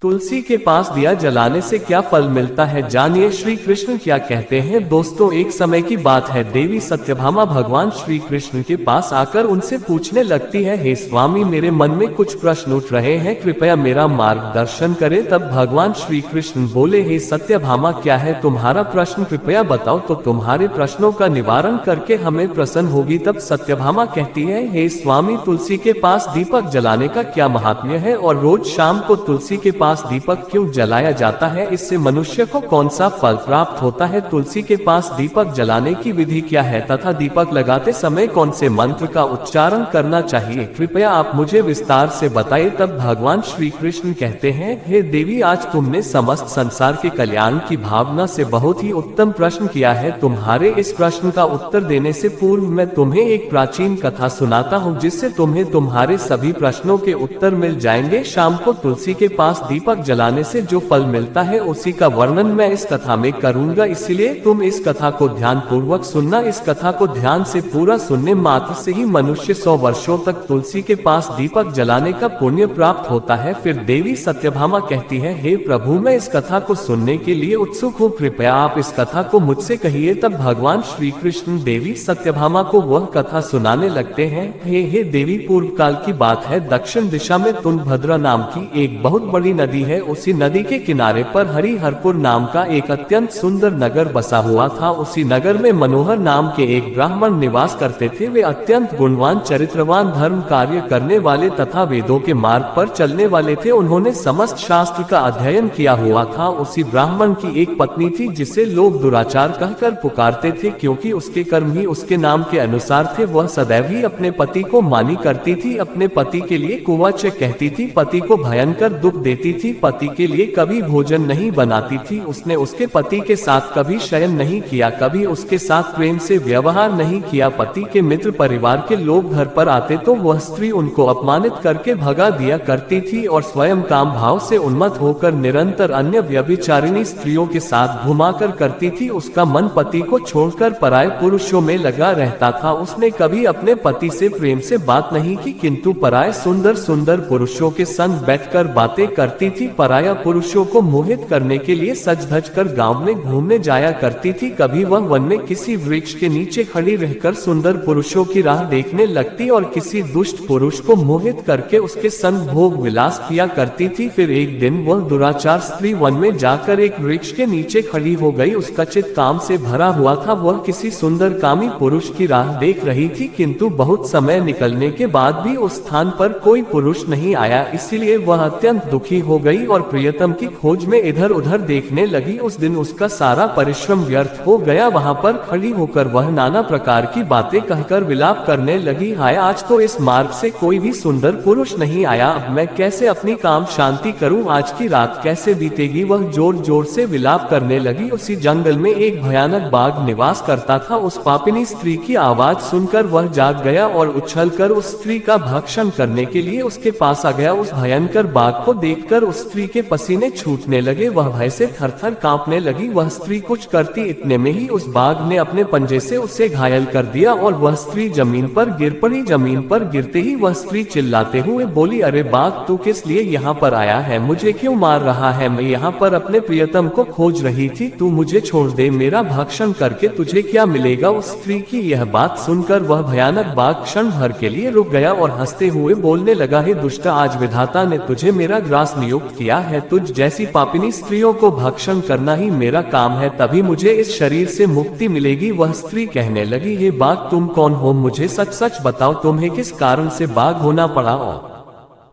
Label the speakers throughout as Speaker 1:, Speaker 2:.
Speaker 1: तुलसी के पास दिया जलाने से क्या फल मिलता है, जानिए श्री कृष्ण क्या कहते हैं। दोस्तों, एक समय की बात है, देवी सत्यभामा भगवान श्री कृष्ण के पास आकर उनसे पूछने लगती है, हे स्वामी, मेरे मन में कुछ प्रश्न उठ रहे हैं, कृपया मेरा मार्गदर्शन करें। तब भगवान श्री कृष्ण बोले, हे सत्यभामा, क्या है तुम्हारा प्रश्न, कृपया बताओ तो तुम्हारे प्रश्नों का निवारण करके हमें प्रसन्न होगी। तब सत्यभामा कहती है, हे स्वामी, तुलसी के पास दीपक जलाने का क्या महात्म्य है और रोज शाम को तुलसी के पास दीपक क्यों जलाया जाता है, इससे मनुष्य को कौन सा फल प्राप्त होता है, तुलसी के पास दीपक जलाने की विधि क्या है तथा दीपक लगाते समय कौन से मंत्र का उच्चारण करना चाहिए, कृपया आप मुझे विस्तार से बताइए। तब भगवान श्री कृष्ण कहते हैं, हे देवी, आज तुमने समस्त संसार के कल्याण की भावना से बहुत ही उत्तम प्रश्न किया है। तुम्हारे इस प्रश्न का उत्तर देने से पूर्व मैं तुम्हें एक प्राचीन कथा सुनाता हूँ, जिससे तुम्हें तुम्हारे सभी प्रश्नों के उत्तर मिल जाएंगे। शाम को तुलसी के पास दीपक जलाने से जो फल मिलता है उसी का वर्णन मैं इस कथा में करूंगा, इसलिए तुम इस कथा को ध्यान पूर्वक सुनना। इस कथा को ध्यान से पूरा सुनने मात्र से ही मनुष्य 100 वर्षों तक तुलसी के पास दीपक जलाने का पुण्य प्राप्त होता है। फिर देवी सत्यभामा कहती है, हे प्रभु, मैं इस कथा को सुनने के लिए उत्सुक हूँ, कृपया आप इस कथा को मुझसे कहिए। तब भगवान श्री कृष्ण देवी सत्यभामा को वह कथा सुनाने लगते हैं। हे देवी, पूर्व काल की बात है, दक्षिण दिशा में तुंगभद्रा नाम की एक बहुत बड़ी नदी है। उसी नदी के किनारे पर हरिहरपुर नाम का एक अत्यंत सुंदर नगर बसा हुआ था। उसी नगर में मनोहर नाम के एक ब्राह्मण निवास करते थे। वे अत्यंत गुणवान, चरित्रवान, धर्म कार्य करने वाले तथा वेदों के मार्ग पर चलने वाले थे। उन्होंने समस्त शास्त्र का अध्ययन किया हुआ था। उसी ब्राह्मण की एक पत्नी थी जिसे लोग दुराचार कहकर पुकारते थे, क्योंकि उसके कर्म ही उसके नाम के अनुसार थे। वह सदैव ही अपने पति को मानी करती थी, अपने पति के लिए कुवाच कहती थी, पति को भयंकर दुख देती थी, पति के लिए कभी भोजन नहीं बनाती थी। उसने उसके पति के साथ कभी शयन नहीं किया, कभी उसके साथ प्रेम से व्यवहार नहीं किया। पति के मित्र परिवार के लोग घर पर आते तो वह स्त्री उनको अपमानित करके भगा दिया करती थी और स्वयं काम भाव से उन्मत्त होकर निरंतर अन्य व्यभिचारिणी स्त्रियों के साथ घुमाकर करती थी। उसका मन पति को छोड़कर पराये पुरुषों में लगा रहता था। उसने कभी अपने पति से प्रेम से बात नहीं की, किंतु पराये सुंदर सुंदर पुरुषों के संग बैठकर बातें करती थी। पराया पुरुषों को मोहित करने के लिए सज धज कर गाँव में घूमने जाया करती थी। कभी वह वन में किसी वृक्ष के नीचे खड़ी रहकर सुंदर पुरुषों की राह देखने लगती और किसी दुष्ट पुरुष को मोहित करके उसके संग भोग विलास किया करती थी। फिर एक दिन वह दुराचार स्त्री वन में जाकर एक वृक्ष के नीचे खड़ी हो गई। उसका चित्त काम से भरा हुआ था। वह किसी सुंदर कामी पुरुष की राह देख रही थी, किंतु बहुत समय निकलने के बाद भी उस स्थान पर कोई पुरुष नहीं आया। इसलिए वह अत्यंत दुखी हो गई और प्रियतम की खोज में इधर उधर देखने लगी। उस दिन उसका सारा परिश्रम व्यर्थ हो गया। वहां पर खड़ी होकर वह नाना प्रकार की बातें कहकर विलाप करने लगी, हाय, आज तो इस मार्ग से कोई भी सुंदर पुरुष नहीं आया, अब मैं कैसे अपनी काम शांति करूं, आज की रात कैसे बीतेगी। वह जोर जोर से विलाप करने लगी। उसी जंगल में एक भयानक बाघ निवास करता था। उस पापिनी स्त्री की आवाज सुनकर वह जाग गया और उछलकर उस स्त्री का भक्षण करने के लिए उसके पास आ गया। उस भयंकर बाघ को देखकर उस स्त्री के पसीने छूटने लगे। वह भय से थरथर कांपने लगी। वह स्त्री कुछ करती इतने में ही उस बाघ ने अपने पंजे से उसे घायल कर दिया और वह स्त्री जमीन पर गिर पड़ी। जमीन पर गिरते ही वह स्त्री चिल्लाते हुए बोली, अरे बाघ, तू किस लिए यहाँ पर आया है, मुझे क्यों मार रहा है, मैं यहाँ पर अपने प्रियतम को खोज रही थी, तू मुझे छोड़ दे, मेरा भक्षण करके तुझे क्या मिलेगा। उस स्त्री की यह बात सुनकर वह भयानक बाघ क्षण भर के लिए रुक गया और हंसते हुए बोलने लगा, हे दुष्ट, आज विधाता ने तुझे मेरा ग्रास नियुक्त किया है। तुझ जैसी पापिनी स्त्रियों को भक्षण करना ही मेरा काम है, तभी मुझे इस शरीर से मुक्ति मिलेगी। वह स्त्री कहने लगी, हे बाघ, तुम कौन हो, मुझे सच सच बताओ, तुम्हें किस कारण से बाघ होना पड़ा और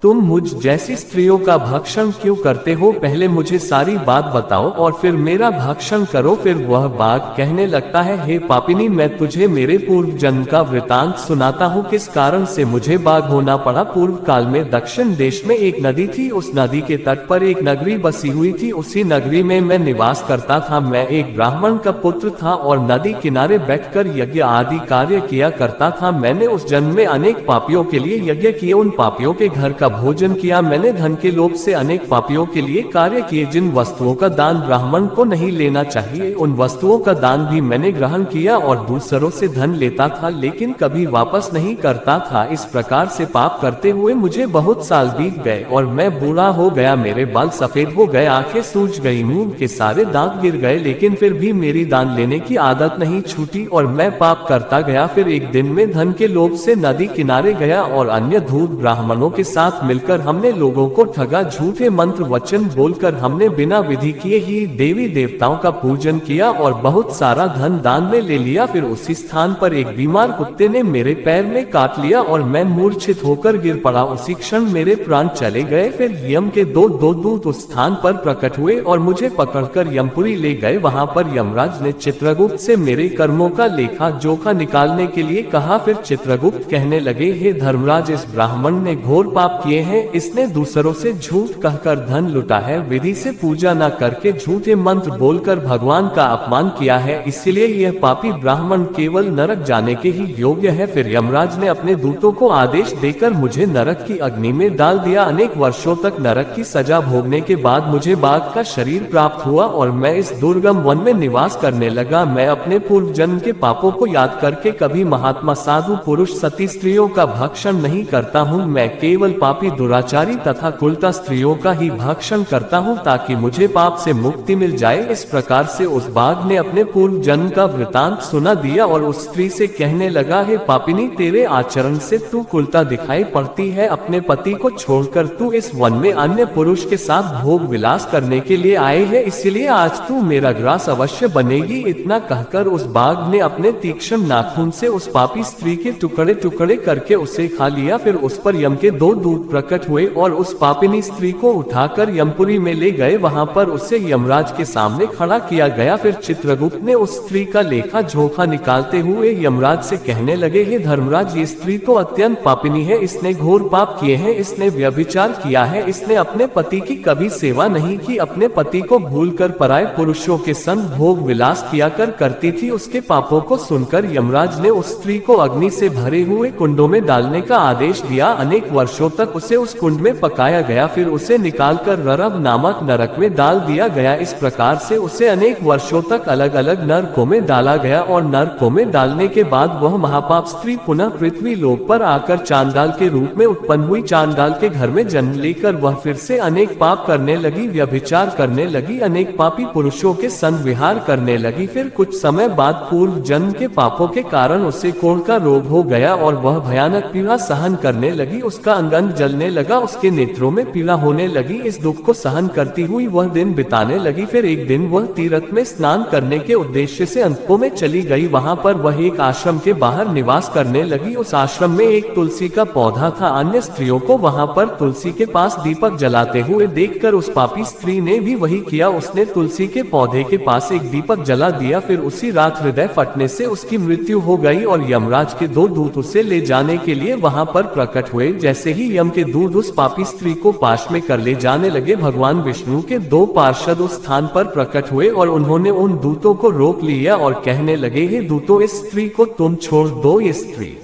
Speaker 1: तुम मुझ जैसी स्त्रियों का भक्षण क्यों करते हो, पहले मुझे सारी बात बताओ और फिर मेरा भक्षण करो। फिर वह बाघ कहने लगता है, हे पापिनी, मैं तुझे मेरे पूर्व जन्म का वृतांत सुनाता हूँ, किस कारण से मुझे बाघ होना पड़ा। पूर्व काल में दक्षिण देश में एक नदी थी। उस नदी के तट पर एक नगरी बसी हुई थी। उसी नगरी में मैं निवास करता था। मैं एक ब्राह्मण का पुत्र था और नदी किनारे बैठकर यज्ञ आदि कार्य किया करता था। मैंने उस जन्म में अनेक पापियों के लिए यज्ञ किए। उन पापियों के घर का भोजन किया, मैंने धन के लोभ से अनेक पापियों के लिए कार्य किए। जिन वस्तुओं का दान ब्राह्मण को नहीं लेना चाहिए उन वस्तुओं का दान भी मैंने ग्रहण किया और दूसरों से धन लेता था लेकिन कभी वापस नहीं करता था। इस प्रकार से पाप करते हुए मुझे बहुत साल बीत गए और मैं बूढ़ा हो गया। मेरे बाल सफेद हो गए, आंखें सूज गई, मुंह के सारे दांत गिर गए, लेकिन फिर भी मेरी दान लेने की आदत नहीं छूटी और मैं पाप करता गया। फिर एक दिन में धन के लोभ से नदी किनारे गया और अन्य धूर्त ब्राह्मणों के साथ मिलकर हमने लोगों को ठगा। झूठे मंत्र वचन बोलकर हमने बिना विधि किए ही देवी देवताओं का पूजन किया और बहुत सारा धन दान में ले लिया। फिर उसी स्थान पर एक बीमार कुत्ते ने मेरे पैर में काट लिया और मैं मूर्छित होकर गिर पड़ा। उसी क्षण मेरे प्राण चले गए। फिर यम के दो दूत उस स्थान पर प्रकट हुए और मुझे पकड़कर यमपुरी ले गए। वहां पर यमराज ने चित्रगुप्त से मेरे कर्मों का लेखा जोखा निकालने के लिए कहा। फिर चित्रगुप्त कहने लगे, हे धर्मराज, इस ब्राह्मण ने घोर पाप किए हैं। इसने दूसरों से झूठ कहकर धन लुटा है, विधि से पूजा न करके झूठे मंत्र बोलकर भगवान का अपमान किया है, इसलिए यह पापी ब्राह्मण केवल नरक जाने के ही योग्य है। फिर यमराज ने अपने दूतों को आदेश देकर मुझे नरक की अग्नि में डाल दिया। अनेक वर्षों तक नरक की सजा भोगने के बाद मुझे बाघ का शरीर प्राप्त हुआ और मैं इस दुर्गम वन में निवास करने लगा। मैं अपने पूर्व जन्म के पापों को याद करके कभी महात्मा साधु पुरुष सती स्त्रियों का भक्षण नहीं करता हूँ। मैं केवल पापी दुराचारी तथा कुलता स्त्रियों का ही भक्षण करता हूँ ताकि मुझे पाप से मुक्ति मिल जाए। इस प्रकार से उस बाघ ने अपने पूर्व जन्म का वृतांत सुना दिया और उस स्त्री से कहने लगा, हे पापिनी, तेरे आचरण से तू कुलता दिखाई पड़ती है। अपने पति को छोड़कर तू इस वन में अन्य पुरुष के साथ भोग विलास करने के लिए आए है, इसलिए आज तू मेरा ग्रास अवश्य बनेगी। इतना कहकर उस बाघ ने अपने तीक्ष्ण नाखून से उस पापी स्त्री के टुकड़े टुकड़े करके उसे खा लिया। फिर उस पर यम के दो दूत प्रकट हुए और उस पापिनी स्त्री को उठाकर यमपुरी में ले गए। वहां पर उसे यमराज के सामने खड़ा किया गया। फिर चित्रगुप्त ने उस स्त्री का लेखा जोखा निकालते हुए यमराज से कहने लगे, हे धर्मराज, ये स्त्री तो अत्यंत पापिनी है। इसने घोर पाप किए हैं, इसने व्यभिचार किया है, इसने अपने पति की कभी सेवा नहीं की, अपने पति को भूलकर पराये पुरुषों के संग भोग विलास किया करती थी। उसके पापों को सुनकर यमराज ने उस स्त्री को अग्नि से भरे हुए कुंडों में डालने का आदेश दिया। अनेक वर्षों तक उसे उस कुंड में पकाया गया, फिर उसे निकालकर ररव नामक नरक में डाल दिया गया। इस प्रकार से उसे अनेक वर्षों तक अलग अलग नरकों में डाला गया और नरकों में डालने के बाद वह महापाप स्त्री पुनः पृथ्वी लोक पर आकर चांडाल के रूप में उत्पन्न हुई। चांडाल के घर में जन्म लेकर वह फिर से अनेक पाप करने लगी, व्यभिचार करने लगी, अनेक पापी पुरुषों के संग विहार करने लगी। फिर कुछ समय बाद पूर्व जन्म के पापों के कारण उसे कोढ़ का रोग हो गया और वह भयानक पीड़ा सहन करने लगी। उसका अंग जलने लगा, उसके नेत्रों में पीड़ा होने लगी। इस दुख को सहन करती हुई वह दिन बिताने लगी। फिर एक दिन वह तीर्थ में स्नान करने के उद्देश्य से अंकों में चली गई। वहां पर वह एक आश्रम के बाहर निवास करने लगी। उस आश्रम में एक तुलसी का पौधा था। अन्य स्त्रियों को वहां पर तुलसी के पास दीपक जलाते हुए देखकर उस पापी स्त्री ने भी वही किया। उसने तुलसी के पौधे के पास एक दीपक जला दिया। फिर उसी रात हृदय फटने से उसकी मृत्यु हो गई और यमराज के दो दूत उसे ले जाने के लिए वहां पर प्रकट हुए। जैसे ही यम के दूत उस पापी स्त्री को पाश में कर ले जाने लगे, भगवान विष्णु के दो पार्षद उस स्थान पर प्रकट हुए और उन्होंने उन दूतों को रोक लिया और कहने लगे, हे दूतों, इस स्त्री को तुम छोड़ दो। ये स्त्री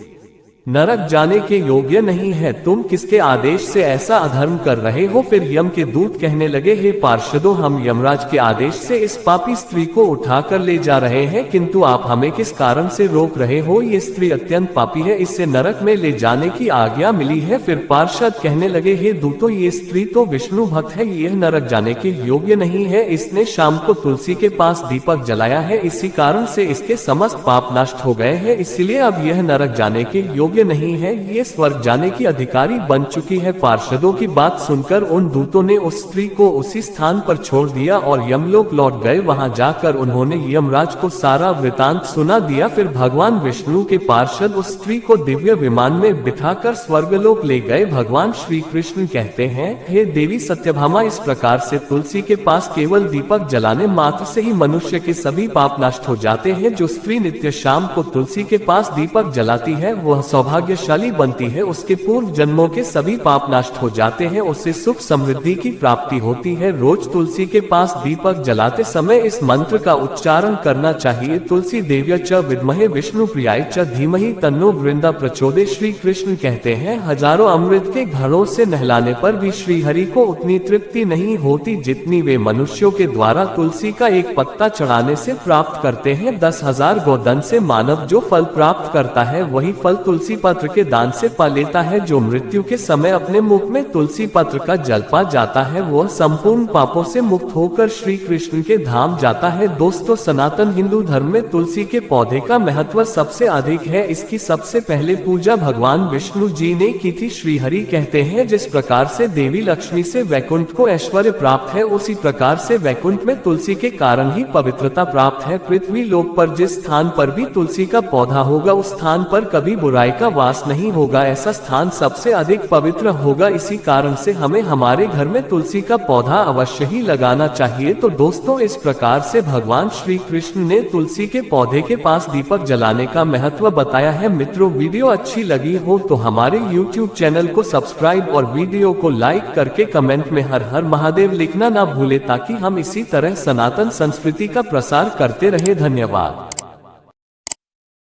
Speaker 1: नरक जाने के योग्य नहीं है। तुम किसके आदेश से ऐसा अधर्म कर रहे हो? फिर यम के दूत कहने लगे, हे पार्षदों, हम यमराज के आदेश से इस पापी स्त्री को उठाकर ले जा रहे हैं, किंतु आप हमें किस कारण से रोक रहे हो? ये स्त्री अत्यंत पापी है, इससे नरक में ले जाने की आज्ञा मिली है। फिर पार्षद कहने लगे, हे दूतों, ये स्त्री तो विष्णु भक्त है, यह नरक जाने के योग्य नहीं है। इसने शाम को तुलसी के पास दीपक जलाया है, इसी कारण से इसके समस्त पाप नष्ट हो गए हैं, इसलिए अब यह नरक जाने के योग्य नहीं है, ये स्वर्ग जाने की अधिकारी बन चुकी है। पार्षदों की बात सुनकर उन दूतों ने उस स्त्री को उसी स्थान पर छोड़ दिया और यमलोक लौट गए। वहां जाकर उन्होंने यमराज को सारा वृतांत सुना दिया। फिर भगवान विष्णु के पार्षद उस स्त्री को दिव्य विमान में बिठाकर स्वर्गलोक ले गए। भगवान श्री कृष्ण कहते हैं, हे देवी सत्यभामा, इस प्रकार से तुलसी के पास केवल दीपक जलाने मात्र से ही मनुष्य के सभी पाप नष्ट हो जाते हैं। जो स्त्री नित्य शाम को तुलसी के पास दीपक जलाती है वह सौभाग्यशाली बनती है, उसके पूर्व जन्मों के सभी पाप नष्ट हो जाते हैं, उससे सुख समृद्धि की प्राप्ति होती है। रोज तुलसी के पास दीपक जलाते समय इस मंत्र का उच्चारण करना चाहिए। तुलसी देव्य च विद्महे विष्णु प्रियाय च धीमहि तन्नो वृंदा प्रचोदे। श्री कृष्ण कहते हैं, हजारों अमृत के घड़ों से नहलाने पर भी श्री हरि को उतनी तृप्ति नहीं होती जितनी वे मनुष्यों के द्वारा तुलसी का एक पत्ता चढ़ाने से प्राप्त करते हैं। 10,000 गोदन से मानव जो फल प्राप्त करता है वही फल तुलसी पत्र के दान से पा लेता है। जो मृत्यु के समय अपने मुख में तुलसी पत्र का जल पा जाता है वह संपूर्ण पापों से मुक्त होकर श्री कृष्ण के धाम जाता है। दोस्तों, सनातन हिंदू धर्म में तुलसी के पौधे का महत्व सबसे अधिक है। इसकी सबसे पहले पूजा भगवान विष्णु जी ने की थी। श्री हरि कहते हैं, जिस प्रकार से देवी लक्ष्मी से वैकुंठ को ऐश्वर्य प्राप्त है, उसी प्रकार से वैकुंठ में तुलसी के कारण ही पवित्रता प्राप्त है। पृथ्वी लोक पर जिस स्थान पर भी तुलसी का पौधा होगा उस स्थान पर कभी बुराई का वास नहीं होगा, ऐसा स्थान सबसे अधिक पवित्र होगा। इसी कारण से हमें हमारे घर में तुलसी का पौधा अवश्य ही लगाना चाहिए। तो दोस्तों, इस प्रकार से भगवान श्री कृष्ण ने तुलसी के पौधे के पास दीपक जलाने का महत्व बताया है। मित्रों, वीडियो अच्छी लगी हो तो हमारे YouTube चैनल को सब्सक्राइब और वीडियो को लाइक करके कमेंट में हर हर महादेव लिखना ना भूले, ताकि हम इसी तरह सनातन संस्कृति का प्रसार करते रहे। धन्यवाद।